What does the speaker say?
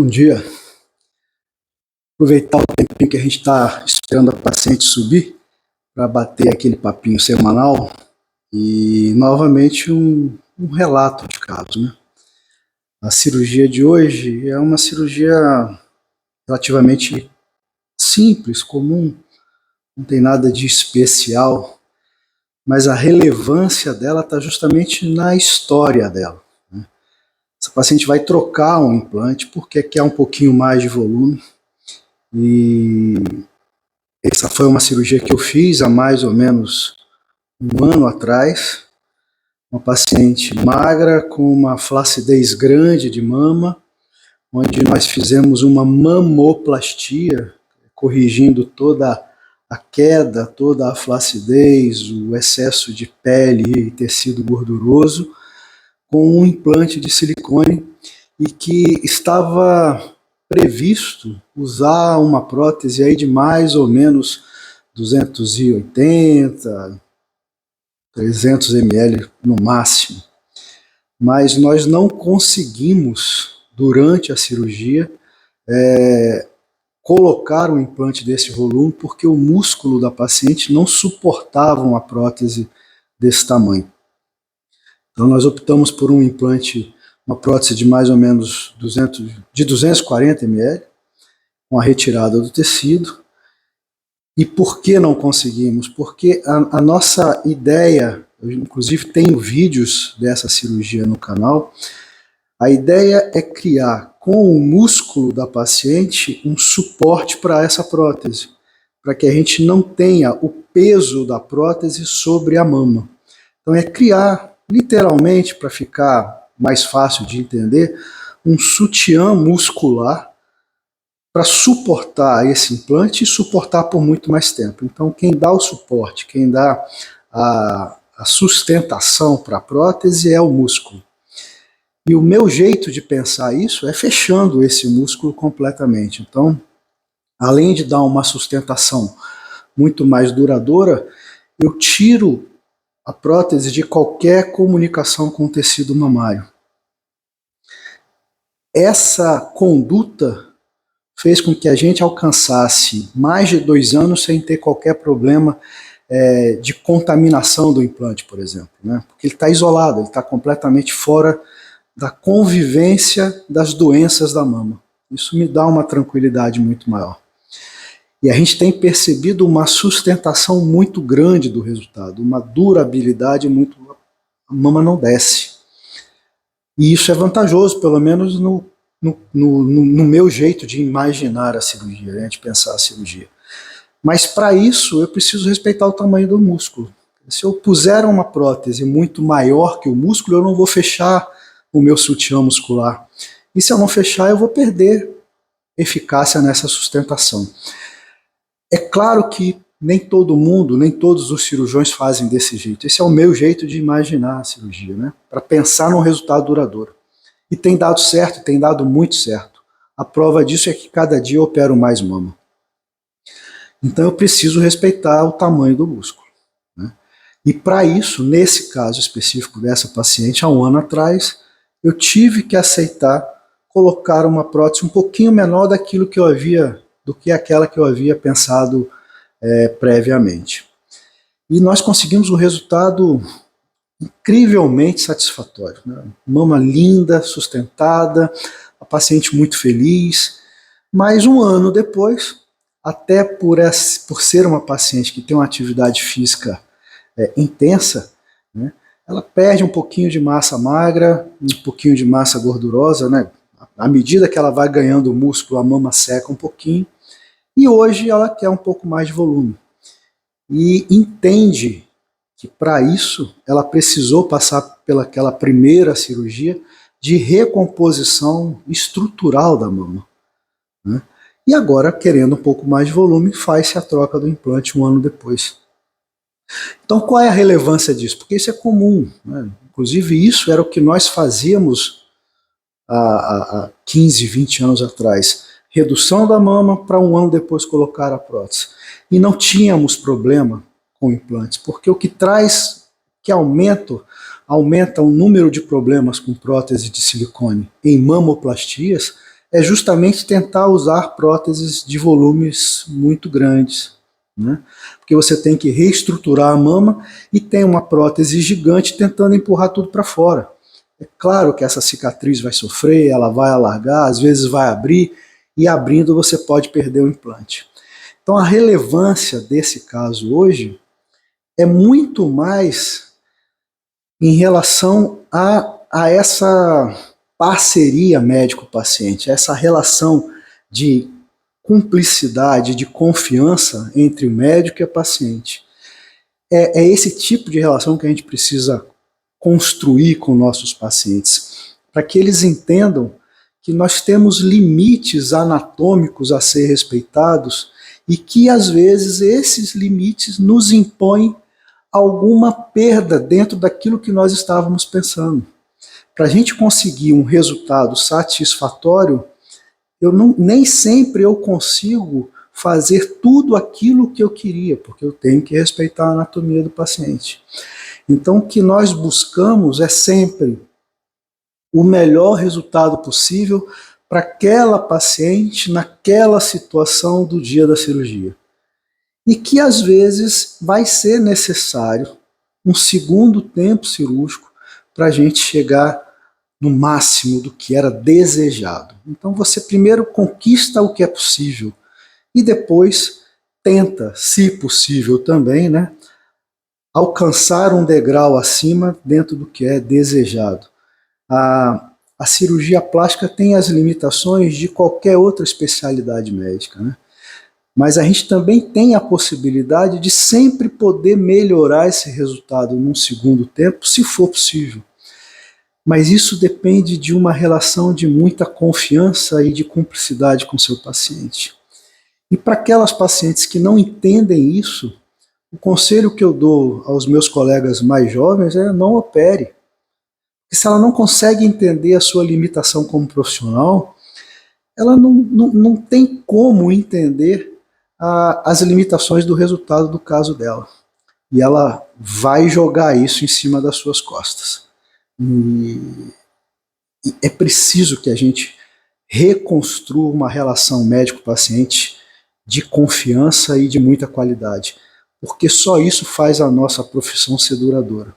Bom dia. Aproveitar o tempinho que a gente está esperando a paciente subir para bater aquele papinho semanal e novamente um relato de caso, né? A cirurgia de hoje é uma cirurgia relativamente simples, comum, não tem nada de especial, mas a relevância dela está justamente na história dela, né? Essa paciente vai trocar um implante porque quer um pouquinho mais de volume. E essa foi uma cirurgia que eu fiz há mais ou menos um ano atrás. Uma paciente magra com uma flacidez grande de mama, onde nós fizemos uma mamoplastia, corrigindo toda a queda, toda a flacidez, o excesso de pele e tecido gorduroso, com um implante de silicone e que estava previsto usar uma prótese aí de mais ou menos 280, 300 ml no máximo. Mas nós não conseguimos, durante a cirurgia, colocar um implante desse volume porque o músculo da paciente não suportava uma prótese desse tamanho. Então nós optamos por um implante, uma prótese de mais ou menos 240 ml, com a retirada do tecido. E por que não conseguimos? Porque a nossa ideia, eu inclusive tenho vídeos dessa cirurgia no canal, a ideia é criar com o músculo da paciente um suporte para essa prótese, para que a gente não tenha o peso da prótese sobre a mama. Então é criar, literalmente, para ficar mais fácil de entender, um sutiã muscular para suportar esse implante e suportar por muito mais tempo. Então quem dá o suporte, quem dá a sustentação para a prótese é o músculo. E o meu jeito de pensar isso é fechando esse músculo completamente. Então, além de dar uma sustentação muito mais duradoura, eu tiro a prótese de qualquer comunicação com o tecido mamário. Essa conduta fez com que a gente alcançasse mais de 2 anos sem ter qualquer problema de contaminação do implante, por exemplo, né? Porque ele está isolado, ele está completamente fora da convivência das doenças da mama. Isso me dá uma tranquilidade muito maior. E a gente tem percebido uma sustentação muito grande do resultado, uma durabilidade muito... A mama não desce. E isso é vantajoso, pelo menos no meu jeito de imaginar a cirurgia, né, de pensar a cirurgia. Mas para isso eu preciso respeitar o tamanho do músculo. Se eu puser uma prótese muito maior que o músculo, eu não vou fechar o meu sutiã muscular. E se eu não fechar, eu vou perder eficácia nessa sustentação. É claro que nem todo mundo, nem todos os cirurgiões fazem desse jeito. Esse é o meu jeito de imaginar a cirurgia, né, para pensar num resultado duradouro. E tem dado certo, tem dado muito certo. A prova disso é que cada dia eu opero mais mama. Então eu preciso respeitar o tamanho do músculo, né? E para isso, nesse caso específico dessa paciente, há um ano atrás, eu tive que aceitar colocar uma prótese um pouquinho menor do que aquela que eu havia pensado previamente. E nós conseguimos um resultado incrivelmente satisfatório, né? Mama linda, sustentada, a paciente muito feliz, mas um ano depois, até por ser uma paciente que tem uma atividade física intensa, né, ela perde um pouquinho de massa magra, um pouquinho de massa gordurosa, né? À medida que ela vai ganhando músculo, a mama seca um pouquinho, e hoje ela quer um pouco mais de volume. E entende que para isso ela precisou passar pelaquela primeira cirurgia de recomposição estrutural da mama, né? E agora, querendo um pouco mais de volume, faz-se a troca do implante um ano depois. Então qual é a relevância disso? Porque isso é comum, né? Inclusive isso era o que nós fazíamos há 15, 20 anos atrás. Redução da mama para um ano depois colocar a prótese. E não tínhamos problema com implantes, porque o que traz, que aumenta o número de problemas com prótese de silicone em mamoplastias é justamente tentar usar próteses de volumes muito grandes, né? Porque você tem que reestruturar a mama e tem uma prótese gigante tentando empurrar tudo para fora. É claro que essa cicatriz vai sofrer, ela vai alargar, às vezes vai abrir, e abrindo você pode perder o implante. Então a relevância desse caso hoje é muito mais em relação a essa parceria médico-paciente, essa relação de cumplicidade, de confiança entre o médico e a paciente. É esse tipo de relação que a gente precisa construir com nossos pacientes, para que eles entendam que nós temos limites anatômicos a ser respeitados e que, às vezes, esses limites nos impõem alguma perda dentro daquilo que nós estávamos pensando. Para a gente conseguir um resultado satisfatório, nem sempre eu consigo fazer tudo aquilo que eu queria, porque eu tenho que respeitar a anatomia do paciente. Então, o que nós buscamos é sempre o melhor resultado possível para aquela paciente, naquela situação do dia da cirurgia. E que, às vezes, vai ser necessário um segundo tempo cirúrgico para a gente chegar no máximo do que era desejado. Então você primeiro conquista o que é possível e depois tenta, se possível também, né, alcançar um degrau acima dentro do que é desejado. A cirurgia plástica tem as limitações de qualquer outra especialidade médica, né? Mas a gente também tem a possibilidade de sempre poder melhorar esse resultado num segundo tempo, se for possível. Mas isso depende de uma relação de muita confiança e de cumplicidade com o seu paciente. E para aquelas pacientes que não entendem isso, o conselho que eu dou aos meus colegas mais jovens é não opere. Porque se ela não consegue entender a sua limitação como profissional, ela não tem como entender as limitações do resultado do caso dela. E ela vai jogar isso em cima das suas costas. E é preciso que a gente reconstrua uma relação médico-paciente de confiança e de muita qualidade, porque só isso faz a nossa profissão ser duradoura.